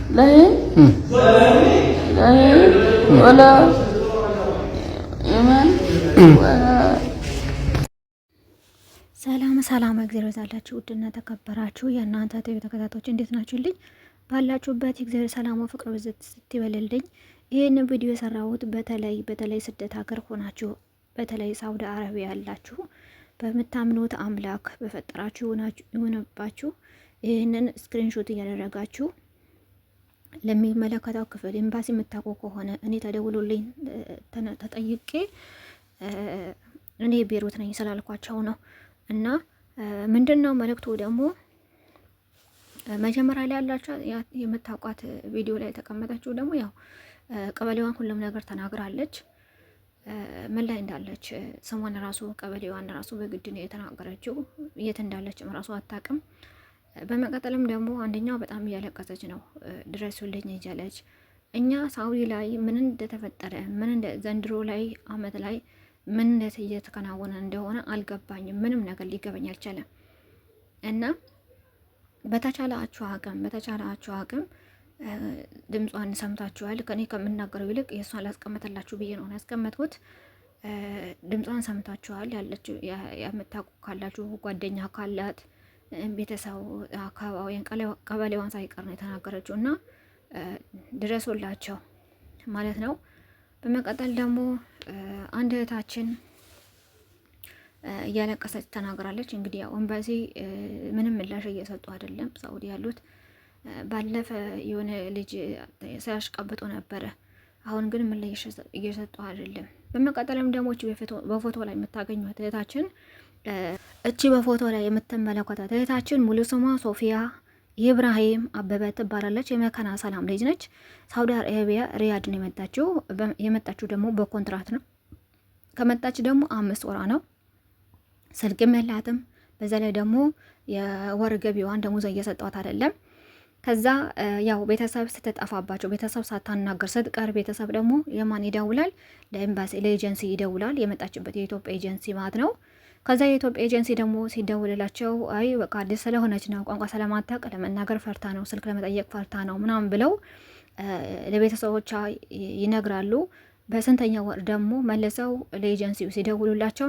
لين ولا يمن ولا ሰላም እግዚአብሔር ይዛላችሁ ውድና ተከበራችሁ የእናንተ ቲቪ ተከታታዮች እንዴት ናችሁልኝ? ባላችሁበት እግዚአብሔር ሰላም ፍቅር ብዝት ስትበልልኝ ይሄን ቪዲዮ የሰራሁት በተለይ ስደት ሀገር ሆናችሁ በተለይ ሳውዲ አረቢያ ያላችሁ በምታምኑት አምላክ በፈጠራችሁ ይሆነባችሁ ይሄንን ስክሪንሾት እያደረጋችሁ ለሚመለከተው ክፍል ኤምባሲ የምታውቁ ከሆነ እኔ ተደውሎልኝ ተጠይቄ እኔ ቤሩት ነኝ ስላልኳቸው ነው። እና ምንድነው መልእክቱ ደግሞ መጀመሪያ ላይ ያላችሁ የምታውቋት ቪዲዮ ላይ ተቀመጣችሁ ደግሞ ያው ቀበሌዋን ሁሉም ነገር ተናግራለች። ምን ላይ እንዳለች ስሟን ራሱ ቀበሌዋን ራሱ በግድ ነው የተናገረችው። የት እንዳለችም ራሱ አታውቅም። በመቀጠልም ደግሞ አንደኛው በጣም እያለቀሰች ነው፣ ድረሱልኝ እያለች እኛ ሳውዲ ላይ ምን እንደተፈጠረ ዘንድሮ ላይ አመት ላይ ምን እየተከናወነ እንደሆነ አልገባኝም። ምንም ነገር ሊገባኝ አልቻለም። እና በተቻላችሁ አቅም ድምጿን ሰምታችኋል። ከኔ ከምናገረው ይልቅ የእሷን ላስቀምጥላችሁ ብዬ ነው ያስቀመጥኩት። ድምጿን ሰምታችኋል። ያለችው የምታውቁ ካላችሁ ጓደኛ ካላት ቤተሰብ አካባቢያን ቀበሌዋን ሳይቀር ነው የተናገረችው እና ድረሱላቸው ማለት ነው። በመቀጠል ደግሞ አንድ እህታችን እያለቀሰች ተናግራለች። እንግዲህ ያው ኤምባሲ ምንም ምላሽ እየሰጡ አይደለም ሳውዲ ያሉት። ባለፈ የሆነ ልጅ ሲያሽቀብጡ ነበረ። አሁን ግን ምላሽ እየሰጡ አይደለም። በመቀጠልም ደግሞ በፎቶ ላይ የምታገኙት እህታችን በፎቶ ላይ የምትመለከቷት እህታችን ሙሉ ስሟ ሶፊያ ኢብራሂም አበበ ትባላለች። የመካነ ሰላም ልጅ ነች። ሳውዲ አረቢያ ሪያድ ነው የመጣችው ደግሞ በኮንትራት ነው። ከመጣች ደግሞ 5 ወራ ነው። ስልክም የላትም። በዛ ላይ ደግሞ የወር ገቢዋን ደሞዝ እየሰጧት አይደለም። ከዛ ያው ቤተሰብ ስትጠፋባቸው ቤተሰብ ሳታናገር ስትቀር ቤተሰብ ደግሞ የማን ይደውላል? ለኤምባሲ ለኤጀንሲ ይደውላል። የመጣችበት የኢትዮጵያ ኤጀንሲ ማለት ነው። ከዛ የኢትዮጵያ ኤጀንሲ ደግሞ ሲደውልላቸው አይ በቃ አዲስ ስለሆነች ነው፣ ቋንቋ ስለማታውቅ ለመናገር ፈርታ ነው፣ ስልክ ለመጠየቅ ፈርታ ነው ምናምን ብለው ለቤተሰቦቿ ይነግራሉ። በስንተኛ ወር ደግሞ መልሰው ለኤጀንሲው ሲደውሉላቸው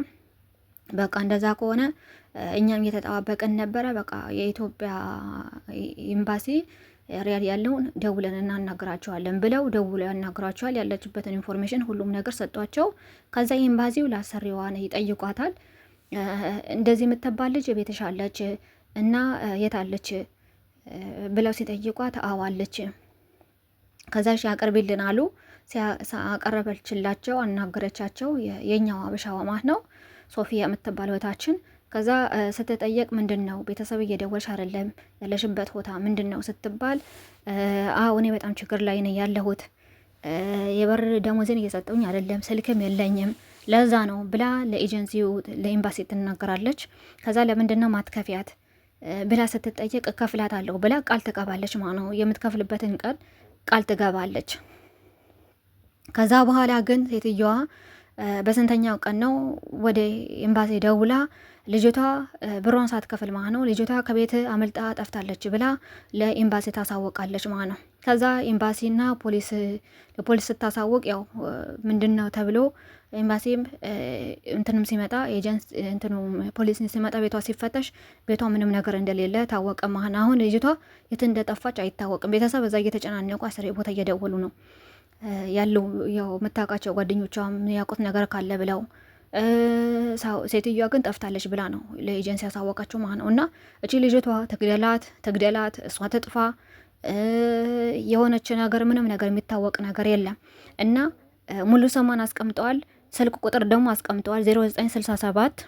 በቃ እንደዛ ከሆነ እኛም እየተጠባበቅን ነበረ፣ በቃ የኢትዮጵያ ኤምባሲ ሪያድ ያለውን ደውለን እናናግራቸዋለን ብለው ደውለው ያናግራቸዋል። ያለችበትን ኢንፎርሜሽን ሁሉም ነገር ሰጧቸው። ከዛ ኤምባሲው ላሰሪዋ ይጠይቋታል። እንደዚህ የምትባል ልጅ ቤትሽ አለች እና የታለች ብለው ሲጠይቋት አዋለች። ከዛ ያቀርብልን አሉ። አቀረበችላቸው፣ አናገረቻቸው። የኛው አበሻዋ ማለት ነው ሶፊያ የምትባል እህታችን። ከዛ ስትጠየቅ ምንድነው ቤተሰብ እየደወልሽ አይደለም ያለሽበት ቦታ ምንድነው ስትባል እኔ በጣም ችግር ላይ ነኝ ያለሁት፣ የበር ደሞዝን እየሰጠውኝ አይደለም፣ ስልክም የለኝም ለዛ ነው ብላ ለኤጀንሲው ለኤምባሲ ትናገራለች። ከዛ ለምንድነው ማትከፊያት ብላ ስትጠየቅ እከፍላታለሁ ብላ ቃል ትገባለች ማለት ነው። የምትከፍልበትን ቀን ቃል ትገባለች። ከዛ በኋላ ግን ሴትዮዋ በስንተኛው ቀን ነው ወደ ኤምባሲ ደውላ ልጅቷ ብሯን ሳትከፍል ማለት ነው ልጅቷ ከቤት አመልጣ ጠፍታለች ብላ ለኤምባሲ ታሳወቃለች ማለት ነው። ከዛ ኤምባሲና ለፖሊስ ስታሳወቅ ያው ምንድነው ተብሎ ኤምባሲም እንትንም ሲመጣ ፖሊስ ሲመጣ ቤቷ ሲፈተሽ ቤቷ ምንም ነገር እንደሌለ ታወቀ ማለት ነው። አሁን ልጅቷ የት እንደጠፋች አይታወቅም። ቤተሰብ እዛ እየተጨናነቁ አስሬ ቦታ እየደወሉ ነው ያለው። ያው የምታውቃቸው ጓደኞቿ ያውቁት ነገር ካለ ብለው ሴትዮዋ ግን ጠፍታለች ብላ ነው ለኤጀንሲ ያሳወቃቸው ማለት ነው። እና እቺ ልጅቷ ትግደላት እሷ ትጥፋ የሆነች ነገር ምንም ነገር የሚታወቅ ነገር የለም። እና ሙሉ ስሟን አስቀምጠዋል። ስልክ ቁጥር ደግሞ አስቀምጠዋል 0967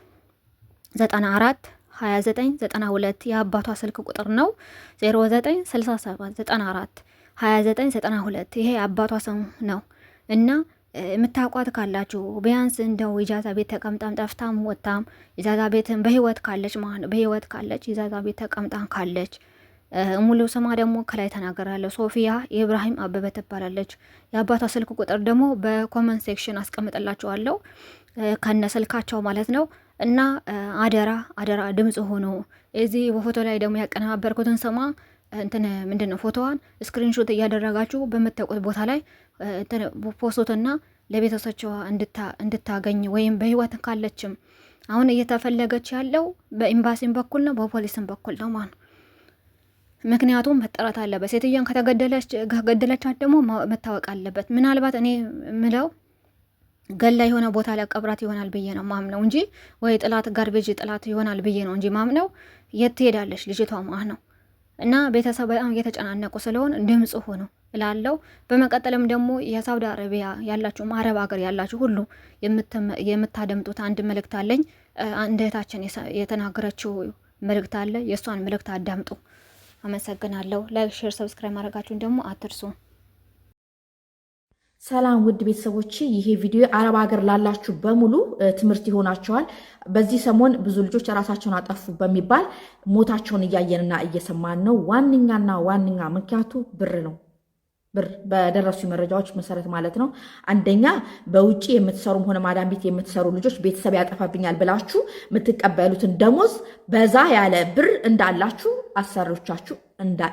94 29 92 የአባቷ ስልክ ቁጥር ነው። 0967 94 29 92 ይሄ የአባቷ ስም ነው። እና የምታውቋት ካላችሁ ቢያንስ እንደው ኢጃዛ ቤት ተቀምጣም ጠፍታም ወጣም ኢጃዛ ቤትን በህይወት ካለች ማለት በህይወት ካለች ኢጃዛ ቤት ተቀምጣም ካለች ሙሉ ስሟ ደግሞ ከላይ ተናገራለሁ። ሶፊያ ኢብራሂም አበበ ትባላለች። የአባቷ ስልክ ቁጥር ደግሞ በኮመንት ሴክሽን አስቀምጥላችኋለሁ ከነ ስልካቸው ማለት ነው። እና አደራ ድምጽ ሆኖ እዚህ በፎቶ ላይ ደግሞ ያቀናበርኩትን ስማ እንትን ምንድነው ፎቶዋን ስክሪንሾት እያደረጋችሁ በመተቆት ቦታ ላይ ፖስቶና ለቤተሰቦቿ እንድታገኝ ወይም በህይወት ካለችም አሁን እየተፈለገች ያለው በኤምባሲም በኩል ነው በፖሊስም በኩል ነው ማለት ነው። ምክንያቱም መጠራት አለበት። ሴትዮዋን ከገደለቻት ደግሞ መታወቅ አለበት። ምናልባት እኔ ምለው ገላ የሆነ ቦታ ላይ ቀብራት ይሆናል ብዬ ነው ማምነው እንጂ ወይ ጥላት ጋርቤጅ ጥላት ይሆናል ብዬ ነው እንጂ ማምነው የት ትሄዳለች ልጅቷ ማለት ነው። እና ቤተሰብ በጣም እየተጨናነቁ ስለሆነ ድምጽ ሆኖ እላለሁ። በመቀጠልም ደግሞ የሳውዲ አረቢያ ያላችሁ አረብ ሀገር ያላችሁ ሁሉ የምታደምጡት አንድ መልእክት አለኝ። አንድ እህታችን የተናገረችው መልእክት አለ። የእሷን መልእክት አዳምጡ። አመሰግናለሁ። ላይክ፣ ሼር፣ ሰብስክራይብ ማድረጋችሁን ደግሞ አትርሱ። ሰላም ውድ ቤተሰቦች፣ ይሄ ቪዲዮ አረብ ሀገር ላላችሁ በሙሉ ትምህርት ይሆናችኋል። በዚህ ሰሞን ብዙ ልጆች ራሳቸውን አጠፉ በሚባል ሞታቸውን እያየንና እየሰማን ነው። ዋነኛና ዋነኛ ምክንያቱ ብር ነው። ብር በደረሱ መረጃዎች መሰረት ማለት ነው። አንደኛ በውጪ የምትሰሩም ሆነ ማዳም ቤት የምትሰሩ ልጆች ቤተሰብ ያጠፋብኛል ብላችሁ የምትቀበሉትን ደሞዝ በዛ ያለ ብር እንዳላችሁ አሰሪዎቻችሁ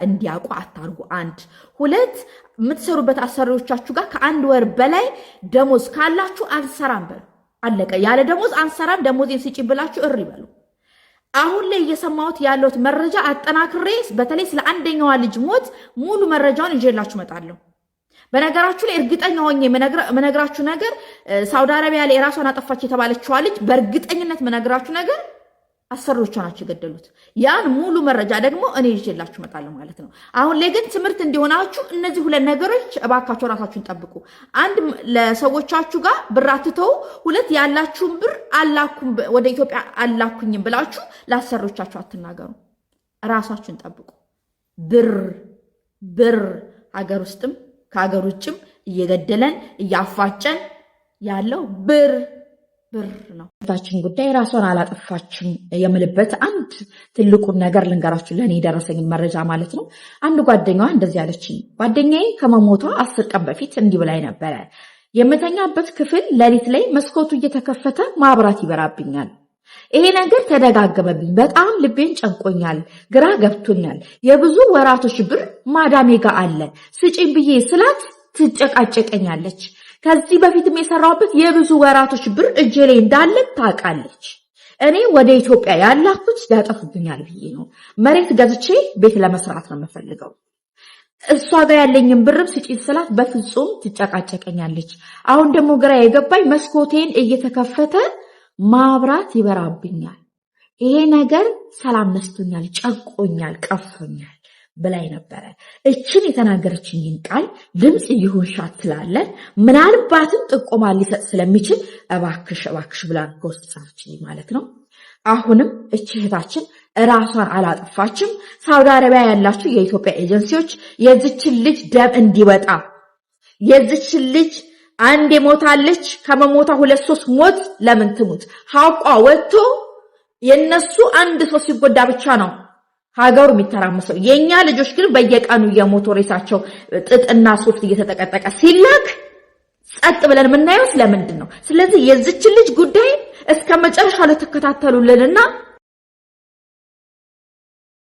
እንዲያውቁ አታርጉ። አንድ ሁለት የምትሰሩበት አሰሪዎቻችሁ ጋር ከአንድ ወር በላይ ደሞዝ ካላችሁ አንሰራም በሉ። አለቀ። ያለ ደሞዝ አንሰራም፣ ደሞዜን ስጪ ብላችሁ እሪ በሉ። አሁን ላይ እየሰማሁት ያለሁት መረጃ አጠናክሬ በተለይ ስለ አንደኛዋ ልጅ ሞት ሙሉ መረጃውን ይዤላችሁ እመጣለሁ። በነገራችሁ ላይ እርግጠኛ ሆኜ መነግራችሁ ነገር ሳውዲ አረቢያ ላይ ራሷን አጠፋች የተባለችዋ ልጅ በእርግጠኝነት መነግራችሁ ነገር አሰሪዎቿ ናቸው የገደሉት። ያን ሙሉ መረጃ ደግሞ እኔ ይዤላችሁ እመጣለሁ ማለት ነው። አሁን ላይ ግን ትምህርት እንዲሆናችሁ እነዚህ ሁለት ነገሮች እባካችሁ ራሳችሁን ጠብቁ። አንድ ለሰዎቻችሁ ጋር ብር አትተው፣ ሁለት ያላችሁን ብር አላኩም ወደ ኢትዮጵያ አላኩኝም ብላችሁ ለአሰሪዎቻችሁ አትናገሩ። ራሳችሁን ጠብቁ። ብር ሀገር ውስጥም ከሀገር ውጭም እየገደለን እያፋጨን ያለው ብር ነው። ታችን ጉዳይ ራሷን አላጠፋችም የምልበት አንድ ትልቁን ነገር ልንገራችሁ። ለኔ የደረሰኝ መረጃ ማለት ነው። አንድ ጓደኛዋ እንደዚህ አለችኝ። ጓደኛዬ ከመሞቷ 10 ቀን በፊት እንዲህ ብላኝ ነበረ። የምተኛበት ክፍል ሌሊት ላይ መስኮቱ እየተከፈተ ማብራት ይበራብኛል። ይሄ ነገር ተደጋገመብኝ። በጣም ልቤን ጨንቆኛል፣ ግራ ገብቶኛል። የብዙ ወራቶች ብር ማዳሜ ጋር አለ፣ ስጪኝ ብዬ ስላት ትጨቃጨቀኛለች። ከዚህ በፊትም የሰራሁበት የብዙ ወራቶች ብር እጄ ላይ እንዳለ ታውቃለች። እኔ ወደ ኢትዮጵያ ያላኩት ያጠፉብኛል ብዬ ነው። መሬት ገዝቼ ቤት ለመስራት ነው የምፈልገው። እሷ ጋር ያለኝን ብርም ስጪኝ ስላት በፍጹም ትጨቃጨቀኛለች። አሁን ደግሞ ግራ የገባኝ መስኮቴን እየተከፈተ ማብራት ይበራብኛል። ይሄ ነገር ሰላም ነስቶኛል፣ ጨቆኛል፣ ቀፎኛል ብላይ ነበረ። እችን የተናገረችኝን ቃል ድምጽ ይሁንሻት ስላለ ምናልባትም ጥቆማ ሊሰጥ ስለሚችል እባክሽ ብላ ከውስጥ ጻፈችልኝ ማለት ነው። አሁንም እቺ እህታችን ራሷን አላጠፋችም። ሳውዲ አረቢያ ያላችሁ የኢትዮጵያ ኤጀንሲዎች የዚችን ልጅ ደም እንዲወጣ የዚችን ልጅ አንድ ሞታለች፣ ከመሞታ 2-3 ሞት ለምን ትሙት ሐቋ ወጥቶ የነሱ አንድ ሰው ሲጎዳ ብቻ ነው ሀገሩ የሚተራመሰው። የኛ ልጆች ግን በየቀኑ የሞቱ ሬሳቸው ጥጥና ሶፍት እየተጠቀጠቀ ሲላክ ጸጥ ብለን የምናየው ስለምንድን ነው? ስለዚህ የዚች ልጅ ጉዳይ እስከ መጨረሻ ለተከታተሉልንና